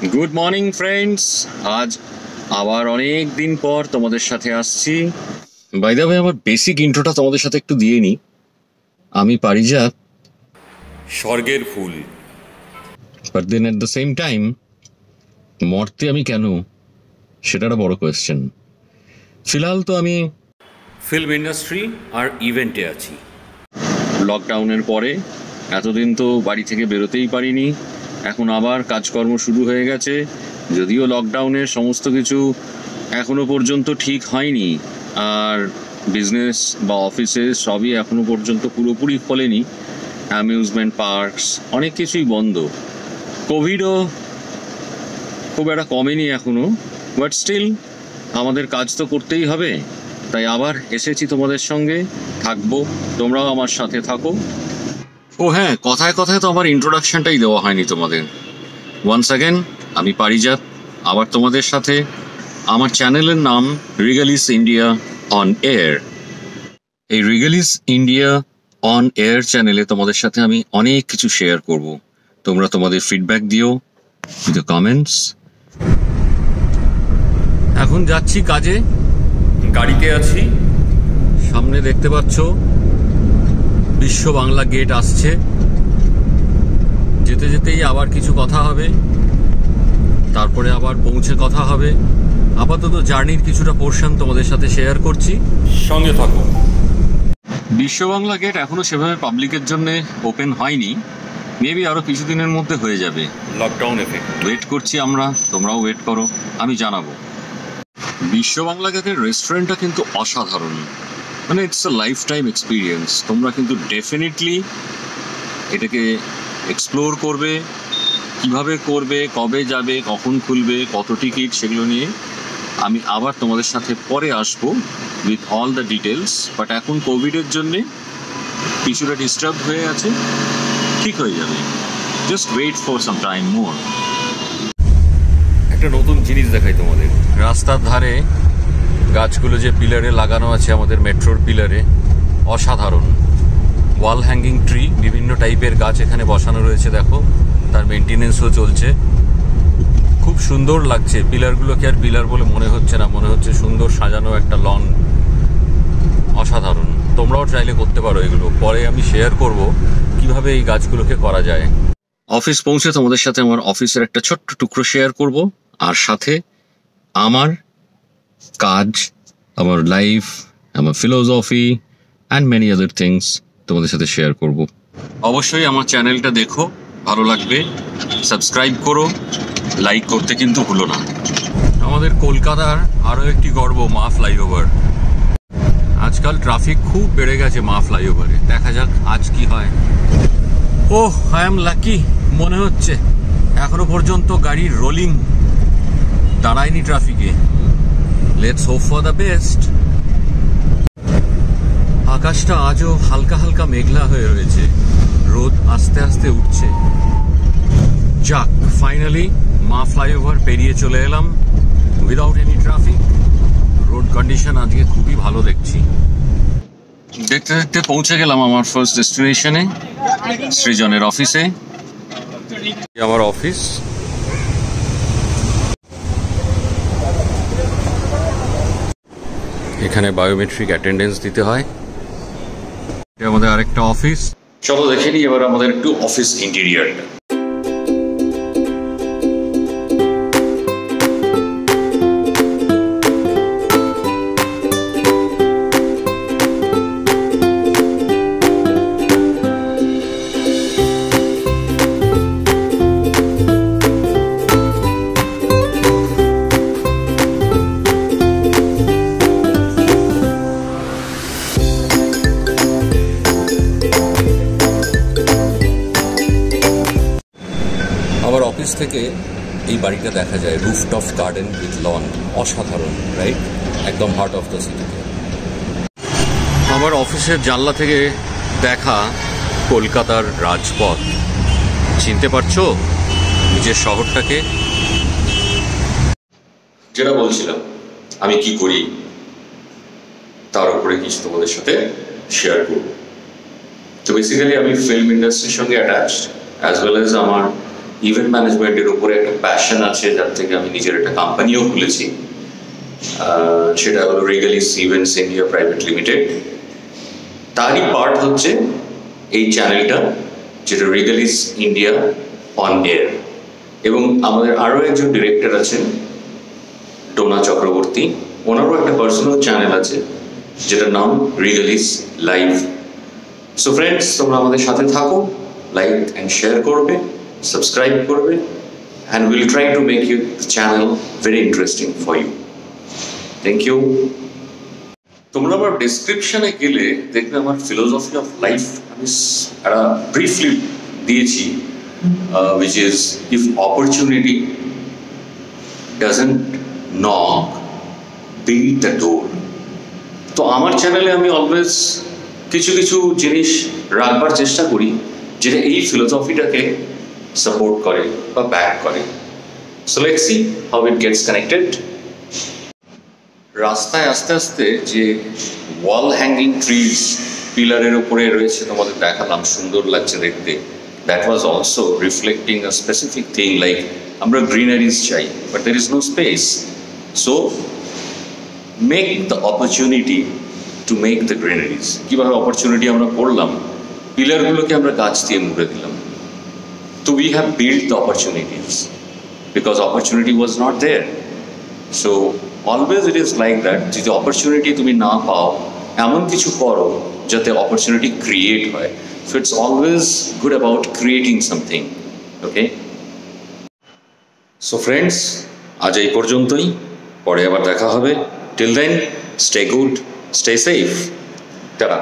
Good morning friends, আজ আবার অনেক দিন পর তোমাদের সাথে আসছি। বাই দ্য ওয়ে, আমার বেসিক ইন্ট্রোটা তোমাদের সাথে একটু দিয়ে নিই। আমি পারিজাত, স্বর্গের ফুল। But then at the same time মরতে আমি কেন, সেটা একটা বড় কোয়েশ্চেন। ফিলহাল তো আমি ফিল্ম ইন্ডাস্ট্রি আর ইভেন্টে আছি। লকডাউনের পরে এতদিন তো বাড়ি থেকে বেরোতেই পারিনি, এখন আবার কাজকর্ম শুরু হয়ে গেছে। যদিও লকডাউনের সমস্ত কিছু এখনো পর্যন্ত ঠিক হয়নি, আর বিজনেস বা অফিসে সবই এখনো পর্যন্ত পুরোপুরি খোলেনি। অ্যামিউজমেন্ট পার্কস অনেক কিছুই বন্ধ। কোভিডও খুব একটা কমেনি এখনো, বাট স্টিল আমাদের কাজ তো করতেই হবে। তাই আবার এসেছি তোমাদের সঙ্গে, থাকবো, তোমরাও আমার সাথে থাকো। ও হ্যাঁ, কথায় কথায় তো আমার ইন্ট্রোডাকশনটাই দেওয়া হয়নি তোমাদের। ওয়ান্স অ্যাগেন, আমি পারিজাত, আবার তোমাদের সাথে। আমার চ্যানেলের নাম রিগালিস ইন্ডিয়া অন এয়ার। এই রিগালিস ইন্ডিয়া অন এয়ার চ্যানেলে তোমাদের সাথে আমি অনেক কিছু শেয়ার করব। তোমরা তোমাদের ফিডব্যাক দিও উইথ দ্য কমেন্টস। এখন যাচ্ছি কাজে, গাড়িতে আছি। সামনে দেখতে পাচ্ছ বিশ্ব বাংলা গেট আসছে। যেতে যেতেই আবার কিছু কথা হবে, তারপরে আবার পৌঁছে কথা হবে। আপাতত জার্নির কিছুটা পোর্শন তোমাদের সাথে শেয়ার করছি, সঙ্গে থাকো। বিশ্ব বাংলা গেট এখনো সেভাবে পাবলিকের জন্য ওপেন হয়নি, মেবি আরো কিছুদিনের মধ্যে হয়ে যাবে। Lockdown effect. ওয়েট করছি আমরা, তোমরাও ওয়েট করো, আমি জানাবো। বিশ্ব বাংলা গেটের রেস্টুরেন্টটা কিন্তু অসাধারণ, মানে it's a life time experience. তোমরা কিন্তু ডেফিনেটলি এটাকে এক্সপ্লোর করবে। কিভাবে করবে, কবে যাবে, কখন খুলবে, কত টিকিট, সেগুলো নিয়ে আমি আবার তোমাদের সাথে পরে আসবো with all the details. But এখন কোভিডের জন্যে কিছুটা ডিস্টার্ব হয়ে আছে, ঠিক হয়ে যাবে। Just wait for some time more. একটা নতুন জিনিস দেখাই তোমাদের। রাস্তার ধারে গাছগুলো যে পিলারে লাগানো আছে, আমাদের মেট্রোর পিলারে, অসাধারণ। ওয়াল হ্যাঙ্গিং ট্রি, বিভিন্ন টাইপের গাছ এখানে বসানো রয়েছে। দেখো, তার মেনটেনেন্সও চলছে। খুব সুন্দর লাগছে। পিলারগুলোকে আর পিলার বলে মনে হচ্ছে না, মনে হচ্ছে সুন্দর সাজানো একটা লন। অসাধারণ। তোমরাও ট্রাইলে করতে পারো এগুলো। পরে আমি শেয়ার করব কিভাবে এই গাছগুলোকে করা যায়। অফিস পৌঁছে তোমাদের সাথে আমার অফিসের একটা ছোট্ট টুকরো শেয়ার করব, আর সাথে আমার কাজ, আমার লাইফ, আমার philosophy and many other things তোমাদের সাথে শেয়ার করব। অবশ্যই আমার চ্যানেলটা দেখো, ভালো লাগবে। সাবস্ক্রাইব করো, লাইক করতে কিন্তু ভুলো না। আমাদের কলকাতার আরও একটি গর্ব, মা ফ্লাইওভার। আজকাল ট্রাফিক খুব বেড়ে গেছে মা ফ্লাইওভারে। দেখা যাক আজ কি হয়। ওহ, আই এম লাকি মনে হচ্ছে। এখনো পর্যন্ত গাড়ির রোলিং দাঁড়ায়নি ট্রাফিকে। Let's hope for the best. আকাশটা আজও হালকা হালকা মেঘলা হয়ে রয়েছে, রোদ আস্তে আস্তে উঠছে। যাক, ফাইনালি মা ফ্লাইওভার পেরিয়ে চলে এলাম without any traffic. Road condition আজকে খুবই ভালো দেখছি। দেখতে দেখতে পৌঁছে গেলাম আমার ফার্স্ট ডেস্টিনেশনে, সৃজনের অফিসে। আমার অফিস। এখানে বায়োমেট্রিক অ্যাটেন্ডেন্স দিতে হয়। এটা আমাদের আরেকটা অফিস। চলো দেখে নিই এবার আমাদের একটু অফিস ইন্টেরিয়রটা। আমার অফিস থেকে এই বাড়িটা দেখা যায়, রুফটপ গার্ডেন উইথ লন। অসাধারণ, রাইট? একদম হার্ট অফ দ্য সিটিতে। আমার অফিসের জানলা থেকে দেখা কলকাতার রাজপথ। চিনতে পারছো নিজের শহরটাকে? যেটা বলছিলাম, আমি কি করি তার উপরে কিছু তোমাদের সাথে শেয়ার করব। তো বেসিক্যালি আমি ফিল্ম ইন্ডাস্ট্রির সঙ্গে অ্যাটাচড, অ্যাজ ওয়েল এজ আমার ইভেন্ট ম্যানেজমেন্টের উপরে একটা প্যাশন আছে, যার থেকে আমি নিজের একটা কোম্পানিও খুলেছি। সেটা হলো রিগালিস ইভেন্টস ইন্ডিয়া প্রাইভেট লিমিটেড। তারই পার্ট হচ্ছে এই চ্যানেলটা, যেটা রিগালিস ইন্ডিয়া অন এয়ার। এবং আমাদের আরও একজন ডিরেক্টর আছেন, ডোনা চক্রবর্তী, ওনারও একটা পার্সোনাল চ্যানেল আছে যেটার নাম রিগালিস লাইভ। সো ফ্রেন্ডস, তোমরা আমাদের সাথে থাকো, লাইক অ্যান্ড শেয়ার করবে, সাবস্ক্রাইব করবে, and will try to make you the channel very interesting for you. Thank you. তোমরা আমার ডেসক্রিপশনে গেলে দেখবে আমার ফিলোসফি অফ লাইফ আমি একটা ব্রিফলি দিয়েছি, which is if opportunity doesn't knock, beat the door. তো আমার চ্যানেলে আমি অলওয়েজ কিছু কিছু জিনিস রাখবার চেষ্টা করি যেটা এই ফিলোসফিটাকে সাপোর্ট করে বা ব্যাক করে। So let's see how it gets connected. রাস্তায় আস্তে আস্তে যে ওয়াল হ্যাঙ্গিং ট্রিজ পিলারের উপরে রয়েছে তোমাদের দেখালাম, সুন্দর লাগছে দেখতে। That was also reflecting a specific thing, like আমরা গ্রিনারিজ চাই, but there is no space. So make the opportunity to make the greeneries. কীভাবে অপরচুনিটি আমরা করলাম? পিলারগুলোকে আমরা গাছ দিয়ে মুড়ে দিলাম। তো we have build the opportunities because opportunity was not there. So always it is like that, যদি অপরচুনিটি তুমি না পাও, এমন কিছু করো যাতে অপরচুনিটি ক্রিয়েট হয়। So it's always good about creating something. Okay, so friends, আজ এই পর্যন্তই, পরে আবার দেখা হবে। Till then, stay good, stay safe, tata.